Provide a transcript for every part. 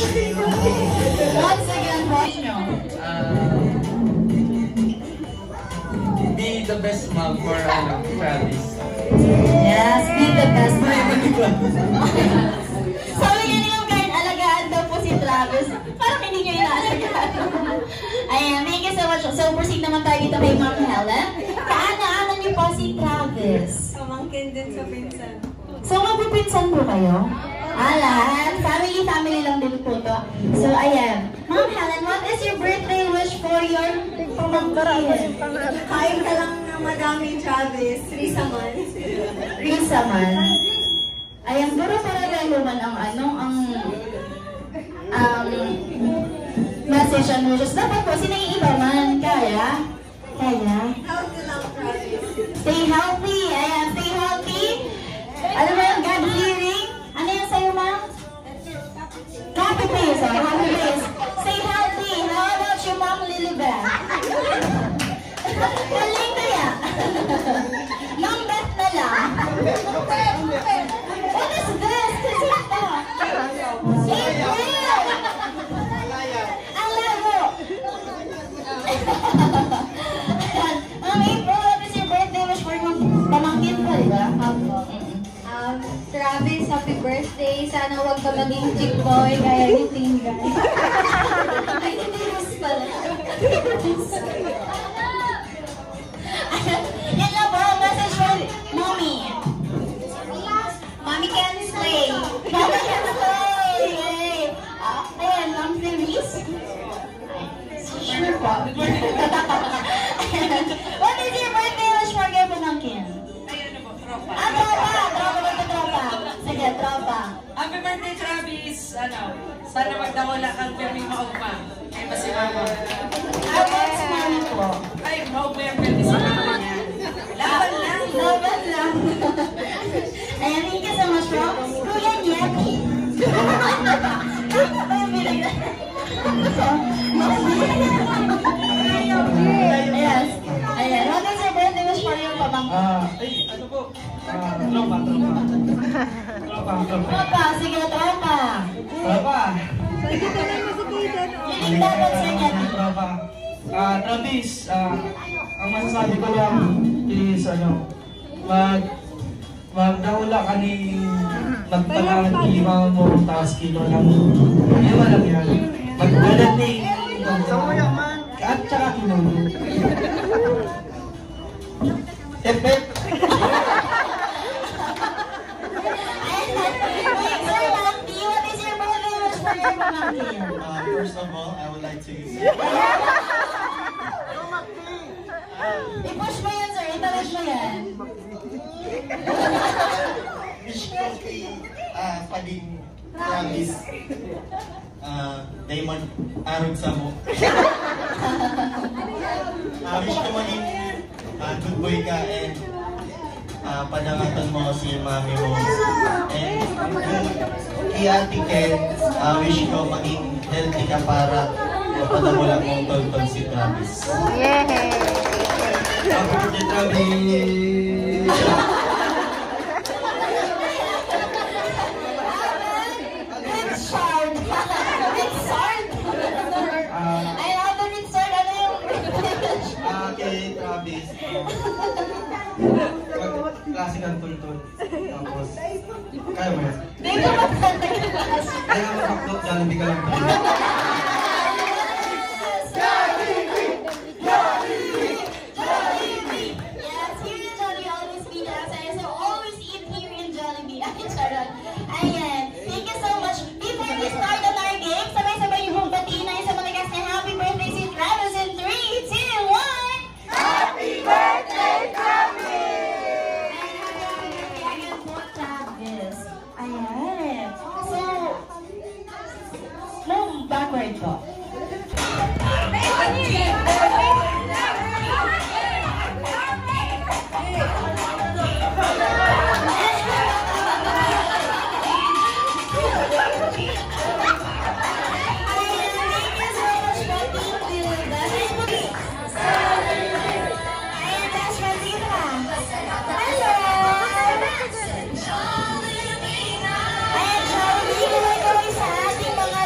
Once again, watch nyo. Be the best mom for Travis. Yes, be the best mom. Sabi nga ni Ma'am Karen, alagaan daw po si Travis. Parang hindi nyo inaalagaan. Ayan, thank you so much. So, proceed naman tayo dito kay Ma'am Helen. Kaano-ano niyo po si Travis? Pamangkin din sa pinsan. So, magpipinsan po kayo? Lahat. Family lang din po to. So, ayan. Ma'am Helen, what is your birthday wish for your pamangkin? Kain ka lang ng madaming Travis. Risaman. Risaman. Ayan, pero para laluman ang message and wishes. Dapat po, sinaiiba man. Kaya? Healthy lang, Travis. Stay healthy. Ayan, stay healthy. Ano ba yung God hearing? Ano yung sa'yo, ma'am? Happy face, happy face. Stay healthy. How about your mom, Lilibet? Galing kaya? Ma'am Beth na lang. What is this? Kasi ito. April! Ang laro. Ma'am April, what is your birthday wish for your pamangkin ko, di ba? Travis, happy birthday. Sana huwag ka maging chick boy kaya ni Tingay. Ay, hindi mas pala. Yan lang po, message for Mommy. Mommy can slay. Mommy can slay. Ayan, Ma'am Clarice. Sure po. What is your birthday wish for your pamangkin? Tropa. Tropa. Sige, tropa. Happy birthday, Travis! Sana magdawala kang perming maugma. Ay, masimama. How about si Mami po? Ay, maugma yung perming sa mama niya. Laban lang! Ayan, thank you so much, bro. Kuya Nyaki. Ano ba yung binagay? Yes. Ayan, what is your birthday wish for your pamangkin? Ano po? Tropa. Sige, tropa. Hiling dapat sa Nyaki. Travis, ang masasabi ko lang is magdawala ka ni magpalangan kilimangan mo taas kilo lang. Ano lang yan? Magdadating at saka kilo. Tepet! First of all, I would like to say I-push mo yan, sir. I-touch mo yan. wish ko kay Pading Travis Diamond Arog sa mo. Wish ko maging good boy ka and padangatan mo si mami mo. And kay Ate Ken, wish ko maging healthy ka para mapadamulan mong tol-tol si Travis. Yay! Happy birthday, Travis! It's hard. It's hard. I love the it's hard. Ano yung Kay Travis, klase kang tultol. Tapos, kaya mo yan? Hindi ko magkanta yung class. Kaya nga magpaktot dyan, hindi ka lang tultol. Yes, here in Jollibee, always be the outside. So always eat here in Jollibee. Ayan. Thank you so much. Before we start on our game, sabay-sabay yung batiin na sa mga guests na happy birthday si Travis in 3, 2, 1. Happy birthday, Travis! And happy birthday again po, Travis. Ayan. So, move backward po. Ayan, shall we gawin sa ating mga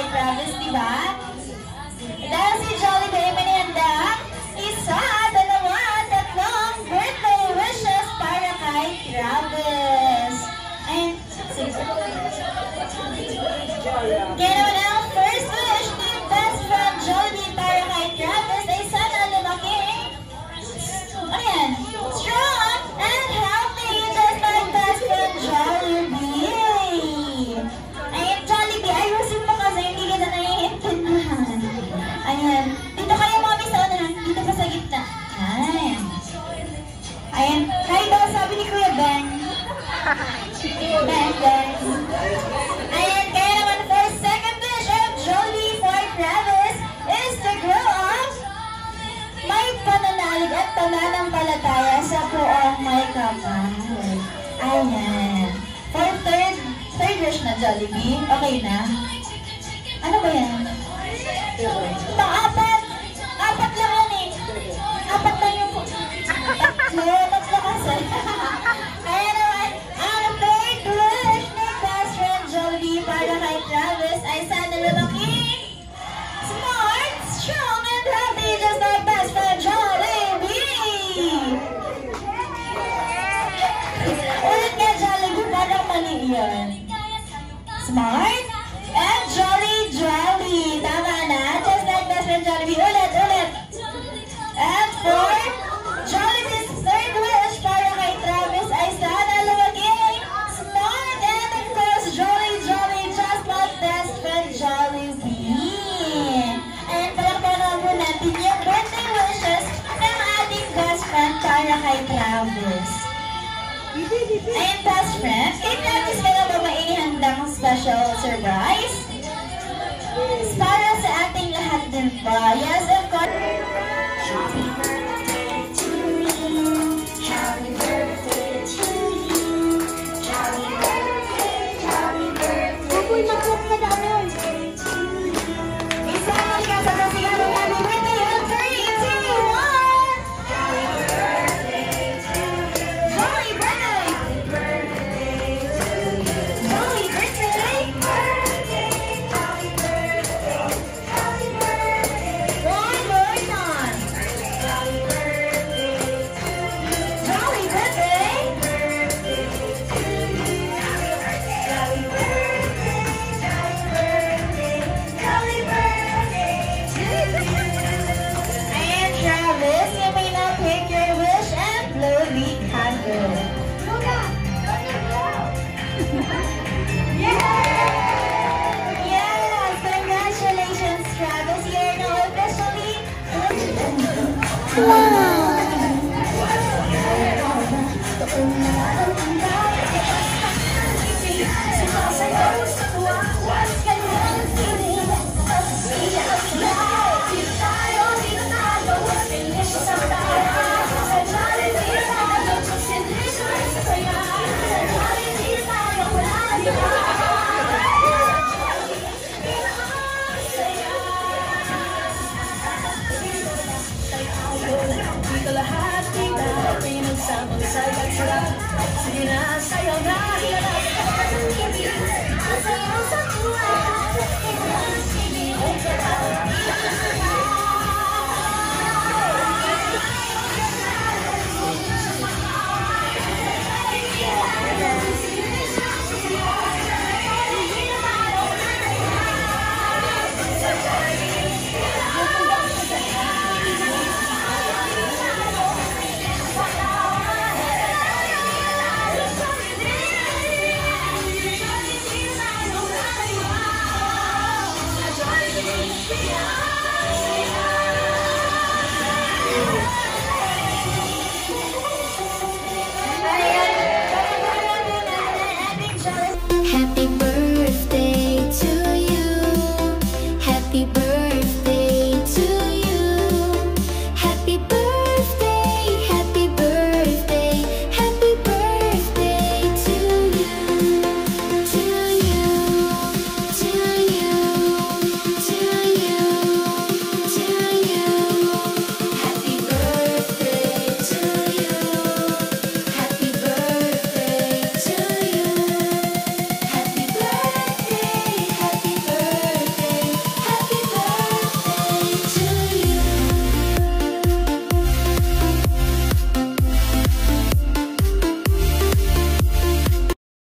Travis, di ba? Dahil si Jollibee ay manihanda, 1, 2, 3 birthday wishes para kay Travis. Ayun, sige. Kaya naman ang first wish ni best friend Jollibee para kay Travis ay sana lumaki. Ano yan? Strong and healthy, just like best friend Jollibee. Ayun, Jollibee, ayusin mo kasi hindi kita naiintindihan. Ayan. Dito kayo mami sa unahan. Dito pa sa gitna. Ayan. Ayan. Hi daw, sabi ni Kuya Ben. Ben. Ayan. Kaya naman for second wish of Jollibee for Travis is to grow up may pananalig at pananampalataya sa buong may kapal. Ayan. For third wish na Jollibee. Okay na? Ano ba yan? Apat lang yan eh. Apat lang yung... Tatlo kasi. Kaya naman, ang third wish ni best friend Jollibee para kay Travis ay sana lumaki smart, strong, and healthy just like best friend Jollibee. Ulit nga Jollibee, parang mali yan. Smart and jolly. Tama na. Just like best friend Jollibee. Ulit. And for Jollibee's third wish para kay Travis ay sana lumaki smart and of course jolly, just like best friend Jollibee. And palakpakan mo natin yung birthday wishes ng ating best friend para kay Travis. Ayun, best friend, kay Travis ka na ba maihandang special surprise? Para sa ating lahat din ba? Yes, of course. Happy birthday to you. Happy birthday to you. Happy birthday, happy birthday. Uy, mag-clap na daw. Isa mo ka sa nasigaw ng happy birthday. 3, 2, 1. Happy birthday to you. Jolly birthday. Happy birthday to you. Jolly birthday. Wow!